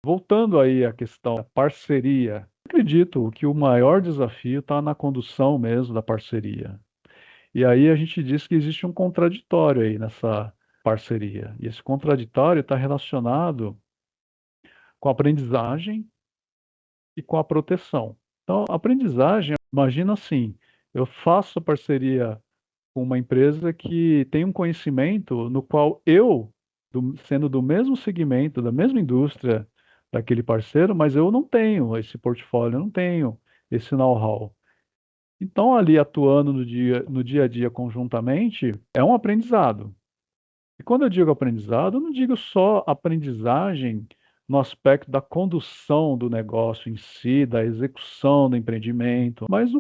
Voltando aí à questão da parceria, acredito que o maior desafio está na condução mesmo da parceria. E aí a gente diz que existe um contraditório aí nessa parceria. E esse contraditório está relacionado com a aprendizagem e com a proteção. Então, a aprendizagem, imagina assim, eu faço parceria com uma empresa que tem um conhecimento no qual eu, sendo do mesmo segmento, da mesma indústria daquele parceiro, mas eu não tenho esse portfólio, eu não tenho esse know-how. Então, ali atuando no dia a dia conjuntamente, é um aprendizado. E quando eu digo aprendizado, eu não digo só aprendizagem no aspecto da condução do negócio em si, da execução do empreendimento, mas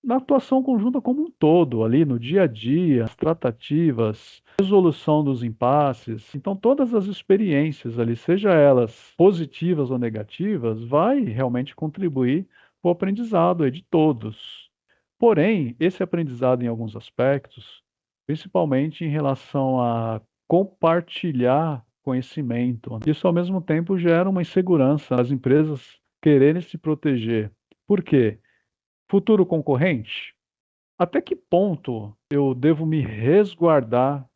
na atuação conjunta como um todo, ali no dia a dia, as tratativas, resolução dos impasses. Então, todas as experiências ali, seja elas positivas ou negativas, vai realmente contribuir para o aprendizado aí de todos. Porém, esse aprendizado em alguns aspectos, principalmente em relação a compartilhar conhecimento. Isso, ao mesmo tempo, gera uma insegurança nas empresas quererem se proteger. Por quê? Futuro concorrente? Até que ponto eu devo me resguardar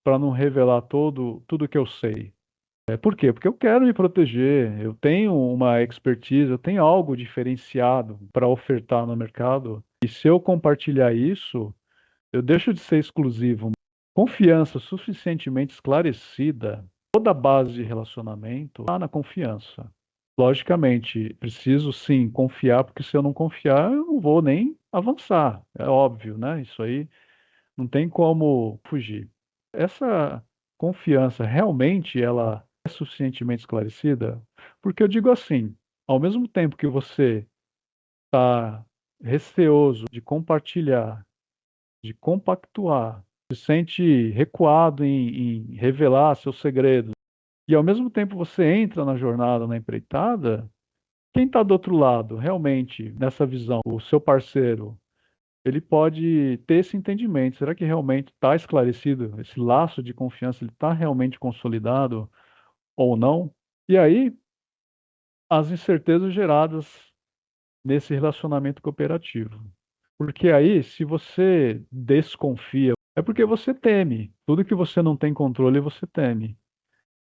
para não revelar tudo que eu sei? Por quê? Porque eu quero me proteger, eu tenho uma expertise, eu tenho algo diferenciado para ofertar no mercado. E se eu compartilhar isso, eu deixo de ser exclusivo. Confiança suficientemente esclarecida, toda a base de relacionamento está na confiança. Logicamente, preciso sim confiar, porque se eu não confiar, eu não vou nem avançar. É óbvio, né? Isso aí não tem como fugir. Essa confiança realmente ela é suficientemente esclarecida? Porque eu digo assim, ao mesmo tempo que você está receoso de compartilhar, de compactuar, se sente recuado em revelar seus segredos, e ao mesmo tempo você entra na jornada, na empreitada, quem está do outro lado, realmente, nessa visão, o seu parceiro, ele pode ter esse entendimento. Será que realmente está esclarecido? Esse laço de confiança, ele está realmente consolidado ou não? E aí, as incertezas geradas nesse relacionamento cooperativo. Porque aí, se você desconfia, é porque você teme. Tudo que você não tem controle, você teme.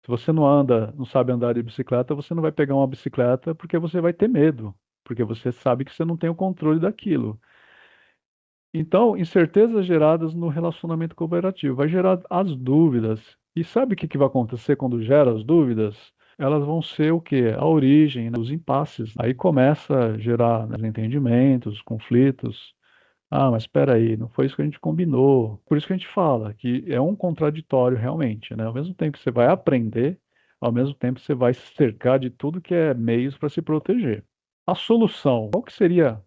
Se você não anda, não sabe andar de bicicleta, você não vai pegar uma bicicleta porque você vai ter medo, porque você sabe que você não tem o controle daquilo. Então, incertezas geradas no relacionamento cooperativo vai gerar as dúvidas. E sabe o que vai acontecer quando gera as dúvidas? Elas vão ser o quê? A origem, né, dos impasses. Aí começa a gerar, né, desentendimentos, conflitos. Ah, mas espera aí, não foi isso que a gente combinou. Por isso que a gente fala que é um contraditório realmente, né? Ao mesmo tempo que você vai aprender, ao mesmo tempo você vai se cercar de tudo que é meios para se proteger. A solução, qual que seria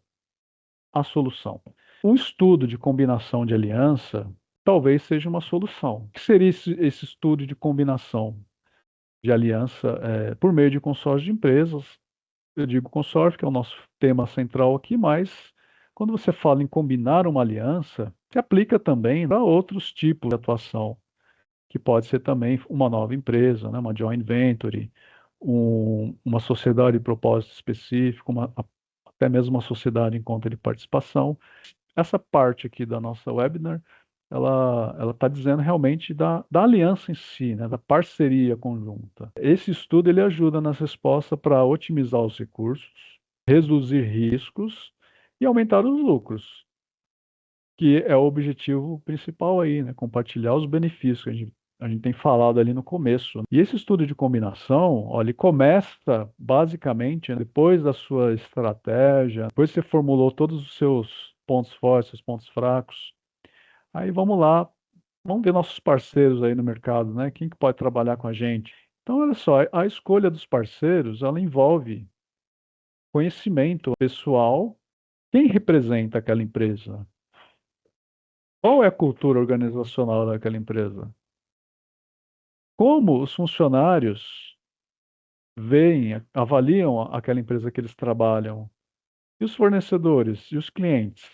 a solução? Um estudo de combinação de aliança talvez seja uma solução. O que seria esse estudo de combinação de aliança por meio de consórcio de empresas? Eu digo consórcio, que é o nosso tema central aqui, mas quando você fala em combinar uma aliança, se aplica também para outros tipos de atuação, que pode ser também uma nova empresa, né, uma joint venture, uma sociedade de propósito específico, até mesmo uma sociedade em conta de participação. Essa parte aqui da nossa webinar, ela está dizendo realmente da aliança em si, né, da parceria conjunta. Esse estudo ele ajuda nas respostas para otimizar os recursos, reduzir riscos e aumentar os lucros, que é o objetivo principal aí, né, compartilhar os benefícios que a gente tem falado ali no começo. E esse estudo de combinação, ó, ele começa basicamente, né, depois da sua estratégia, depois que você formulou todos os seus pontos fortes, seus pontos fracos. Aí vamos lá, vamos ver nossos parceiros aí no mercado, né? Quem que pode trabalhar com a gente? Então, olha só, a escolha dos parceiros, ela envolve conhecimento pessoal, quem representa aquela empresa, qual é a cultura organizacional daquela empresa, como os funcionários veem, avaliam aquela empresa que eles trabalham, e os fornecedores e os clientes.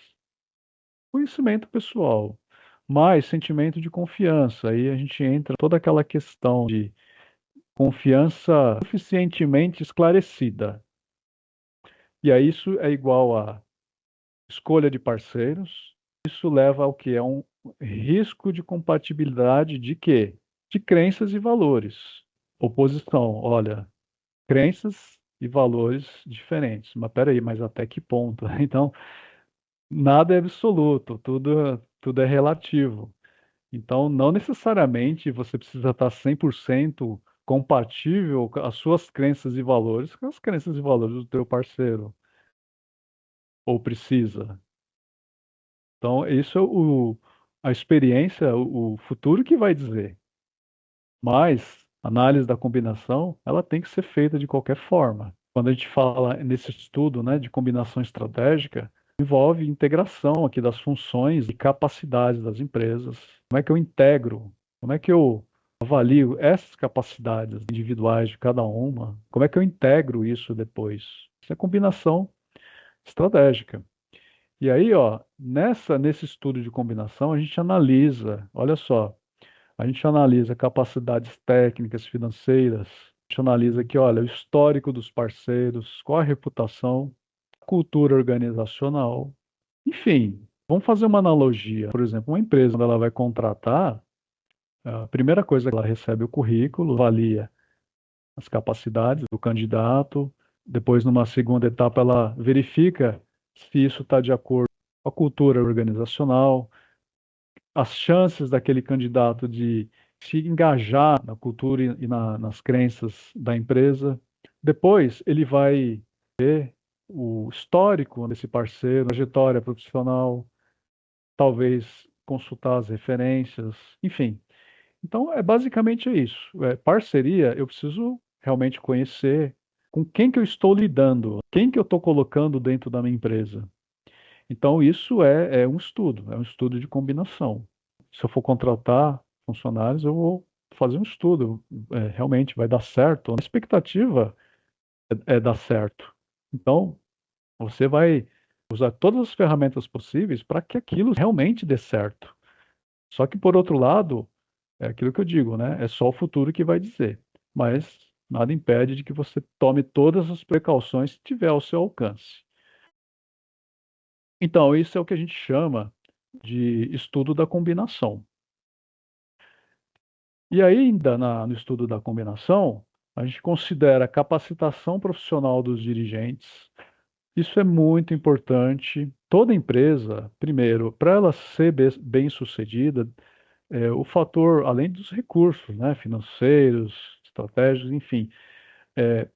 Conhecimento pessoal, mais sentimento de confiança. Aí a gente entra toda aquela questão de confiança suficientemente esclarecida. E aí isso é igual a escolha de parceiros. Isso leva ao que é um risco de compatibilidade de quê? De crenças e valores. Oposição, olha, crenças e valores diferentes. Mas peraí, mas até que ponto? Então, nada é absoluto, tudo é relativo. Então, não necessariamente você precisa estar 100% compatível com as suas crenças e valores com as crenças e valores do teu parceiro, ou precisa. Então, isso é a experiência, o futuro que vai dizer. Mas a análise da combinação, ela tem que ser feita de qualquer forma. Quando a gente fala nesse estudo, né, de combinação estratégica, envolve integração aqui das funções e capacidades das empresas. Como é que eu integro? Como é que eu avalio essas capacidades individuais de cada uma? Como é que eu integro isso depois? Isso é combinação estratégica. E aí, ó, nesse estudo de combinação, a gente analisa, olha só, a gente analisa capacidades técnicas, financeiras, a gente analisa aqui, olha, o histórico dos parceiros, qual a reputação, cultura organizacional, enfim, vamos fazer uma analogia. Por exemplo, uma empresa, quando ela vai contratar, a primeira coisa que ela recebe é o currículo, avalia as capacidades do candidato, depois, numa segunda etapa, ela verifica se isso está de acordo com a cultura organizacional, as chances daquele candidato de se engajar na cultura e nas crenças da empresa. Depois, ele vai ver o histórico desse parceiro, a trajetória profissional, talvez consultar as referências, enfim. Então, é basicamente isso. Parceria, eu preciso realmente conhecer com quem que eu estou lidando, quem que eu estou colocando dentro da minha empresa. Então, isso é um estudo de combinação. Se eu for contratar funcionários, eu vou fazer um estudo. Realmente vai dar certo? A expectativa é dar certo. Então, você vai usar todas as ferramentas possíveis para que aquilo realmente dê certo. Só que, por outro lado, é aquilo que eu digo, né? É só o futuro que vai dizer. Mas nada impede de que você tome todas as precauções que tiver ao seu alcance. Então, isso é o que a gente chama de estudo da combinação. E ainda no estudo da combinação, a gente considera a capacitação profissional dos dirigentes. Isso é muito importante. Toda empresa, primeiro, para ela ser bem-sucedida, o fator, além dos recursos, né, financeiros, estratégicos, enfim,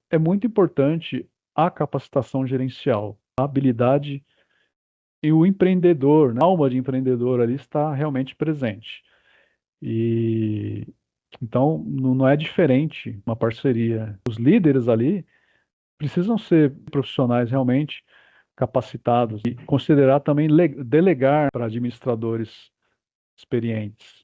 é muito importante a capacitação gerencial, a habilidade e o empreendedor, né, a alma de empreendedor ali está realmente presente. E então não é diferente uma parceria. Os líderes ali precisam ser profissionais realmente capacitados e considerar também delegar para administradores experientes.